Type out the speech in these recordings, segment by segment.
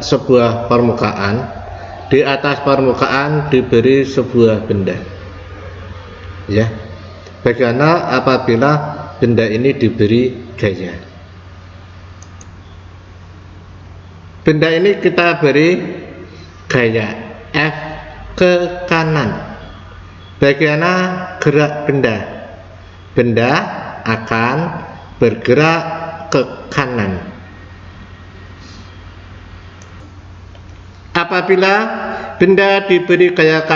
sebuah permukaan, di atas permukaan diberi sebuah benda. Ya, bagaimana apabila benda ini diberi gaya? Benda ini kita beri gaya F ke kanan. Bagaimana gerak benda? Benda akan bergerak ke kanan. Apabila benda diberi gaya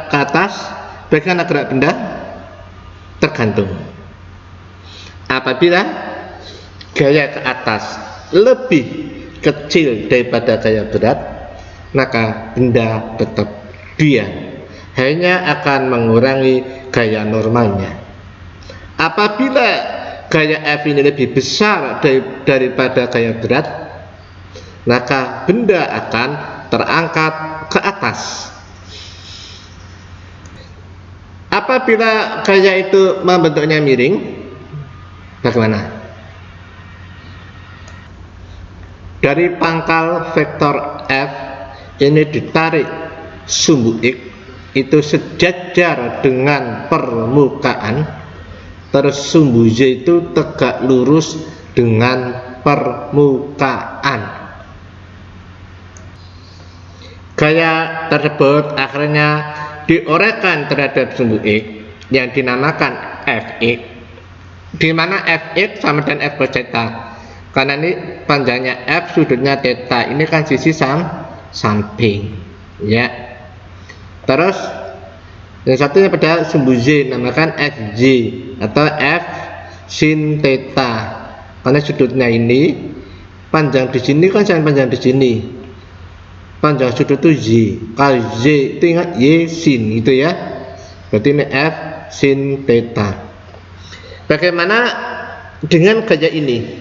ke atas, bagaimana gerak benda? Tergantung. Apabila gaya ke atas lebih kecil daripada gaya berat, maka benda tetap diam, hanya akan mengurangi gaya normalnya. Apabila gaya F ini lebih besar daripada gaya berat, maka benda akan terangkat ke atas. Apabila gaya itu membentuknya miring, bagaimana? Dari pangkal vektor F ini ditarik sumbu X itu sejajar dengan permukaan, terus sumbu Y itu tegak lurus dengan permukaan. Gaya tersebut akhirnya diorekkan terhadap sumbu X yang dinamakan Fx, di mana Fx sama dengan F cos theta. Karena ini panjangnya F, sudutnya theta, ini kan sisi samping, ya. Terus yang satunya pada sumbu Y namakan Fj atau F sin theta, karena sudutnya ini panjang di sini kan sama panjang di sini. Panjang sudut itu Y. Kalau Y itu ingat Y sin itu ya. Berarti ini F sin theta. Bagaimana dengan gaya ini?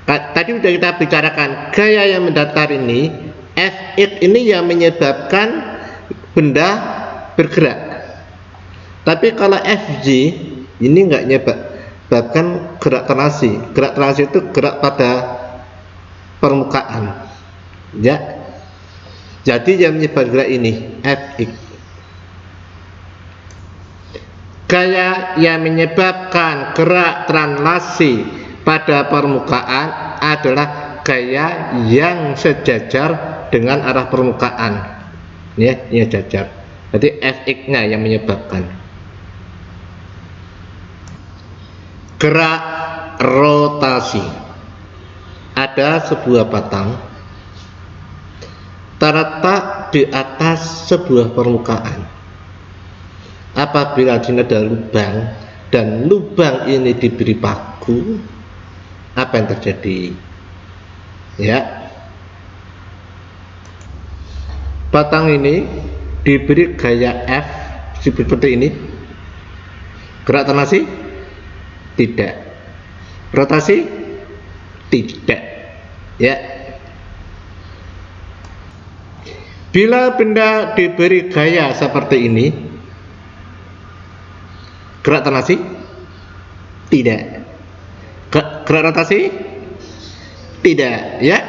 Tadi sudah kita bicarakan gaya yang mendatar ini, Fx ini yang menyebabkan benda bergerak. Tapi kalau Fj ini enggak menyebabkan gerak transi. Gerak transi itu gerak pada permukaan. Ya, jadi yang menyebabkan gerak ini Fx. Gaya yang menyebabkan gerak translasi pada permukaan adalah gaya yang sejajar dengan arah permukaan. Ya, ini sejajar. Jadi Fx-nya yang menyebabkan gerak rotasi. Ada sebuah batang terletak di atas sebuah permukaan. Apabila di sini ada lubang dan lubang ini diberi paku, apa yang terjadi? Ya, batang ini diberi gaya F seperti ini. Gerak translasi? Tidak. Rotasi? Tidak. Ya. Bila benda diberi gaya seperti ini, gerak translasi? Tidak. Gerak rotasi? Tidak, ya.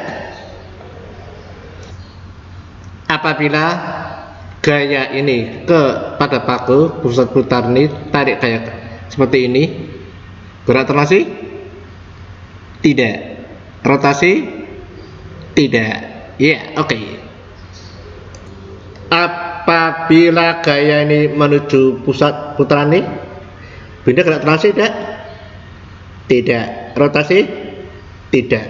Apabila gaya ini pada paku pusat putar ini tarik gaya seperti ini, gerak translasi? Tidak. Rotasi? Tidak. Ya, oke. Apabila gaya ini menuju pusat putaran ini, benda gerak translasi tidak? Tidak. Rotasi? Tidak.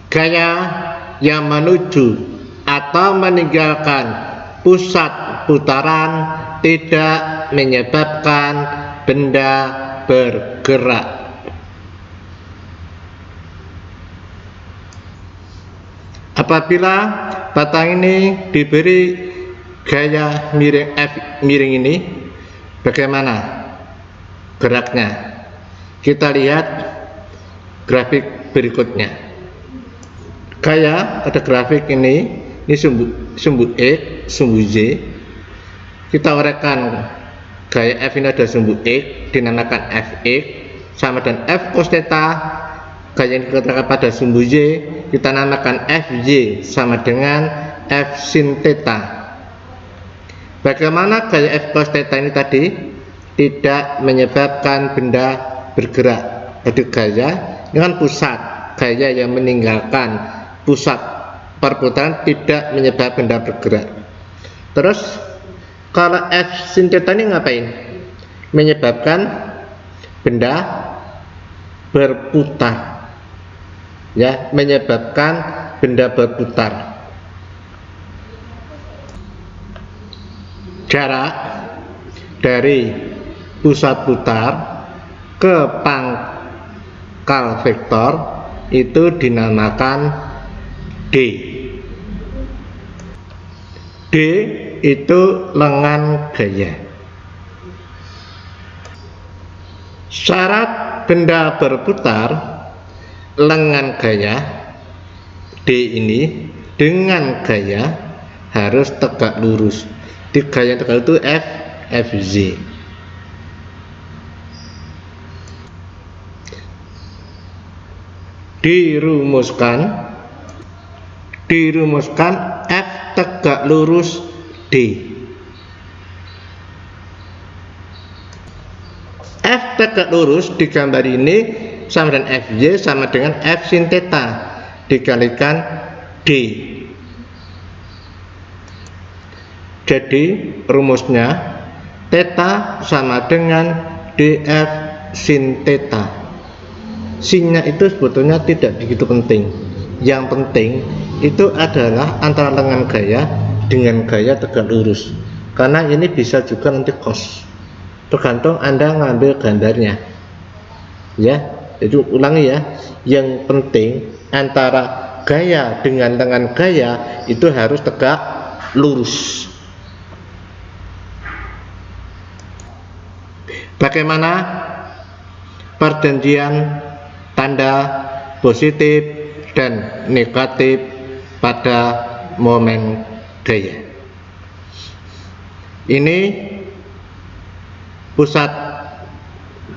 Gaya yang menuju atau meninggalkan pusat putaran tidak menyebabkan benda bergerak. Apabila batang ini diberi gaya miring F miring ini, bagaimana geraknya? Kita lihat grafik berikutnya. Gaya pada grafik ini sumbu X, sumbu Y. Kita uraikan gaya F ini ada sumbu X dinamakan Fx sama dengan F cos theta gaya yang dikatakan pada sumbu Y kita namakan Fy sama dengan F sin theta. Bagaimana gaya F cos theta ini tadi tidak menyebabkan benda bergerak. Jadi gaya dengan pusat, gaya yang meninggalkan pusat perputaran tidak menyebabkan benda bergerak. Terus kalau F sin theta ini ngapain? Menyebabkan benda berputar, ya, menyebabkan benda berputar. Jarak dari pusat putar ke pangkal vektor itu dinamakan D. D itu lengan gaya. Syarat benda berputar lengan gaya D ini dengan gaya harus tegak lurus. Di gaya tegak itu Fz. Dirumuskan F tegak lurus D. F tegak lurus di gambar ini sama dengan Fy sama dengan F sin theta dikalikan D. Jadi rumusnya theta sama dengan df sin theta. Sinnya itu sebetulnya tidak begitu penting. Yang penting itu adalah antara lengan gaya dengan gaya tegak lurus. Karena ini bisa juga nanti cos. Tergantung Anda ngambil gambarnya. Ya, jadi ulangi ya. Yang penting antara gaya dengan lengan gaya itu harus tegak lurus. Bagaimana perjanjian tanda positif dan negatif pada momen gaya? Ini pusat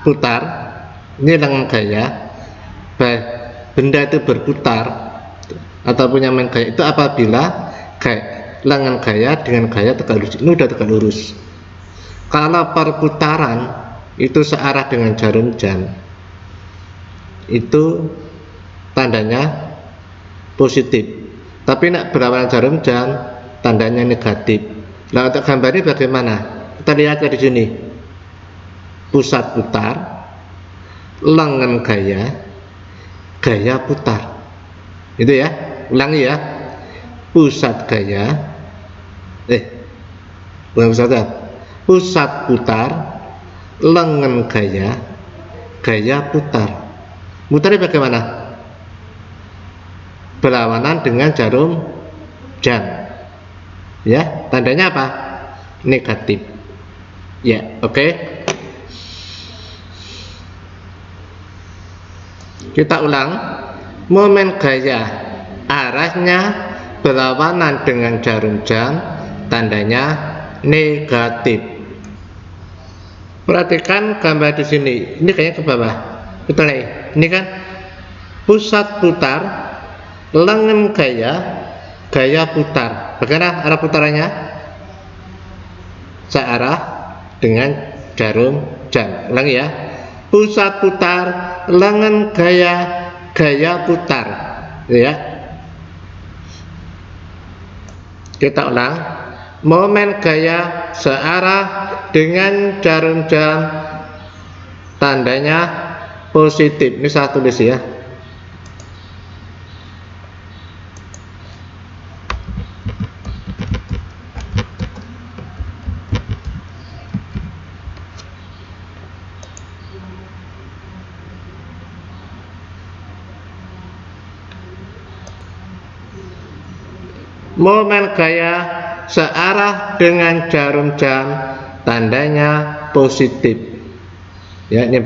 putar, ini lengan gaya. Benda itu berputar atau punya momen gaya itu apabila lengan gaya dengan gaya tegak lurus. Ini udah tegak lurus. Kalau perputaran itu searah dengan jarum jam, itu tandanya positif. Tapi nak berlawanan jarum jam tandanya negatif. Nah, untuk gambar ini bagaimana? Kita lihat di sini. Pusat putar, lengan gaya, gaya putar. Itu ya. Ulangi ya. Pusat gaya, pusat putar, lengan gaya, gaya putar. Mutarnya bagaimana? Berlawanan dengan jarum jam. Ya, tandanya apa? Negatif. Ya, oke. Kita ulang. Momen gaya arahnya berlawanan dengan jarum jam, tandanya negatif. Perhatikan gambar di sini. Ini kayaknya ke bawah. Betul nih. Ini kan pusat putar, lengan gaya, gaya putar. Bagaimana arah putarannya? Searah dengan jarum jam. Ulangi ya. Pusat putar, lengan gaya, gaya putar. Ya. Kita ulang. Momen gaya searah dengan jarum jam, tandanya positif. Ini saya tulis ya. Momen gaya searah dengan jarum jam, tandanya positif. Ya, ini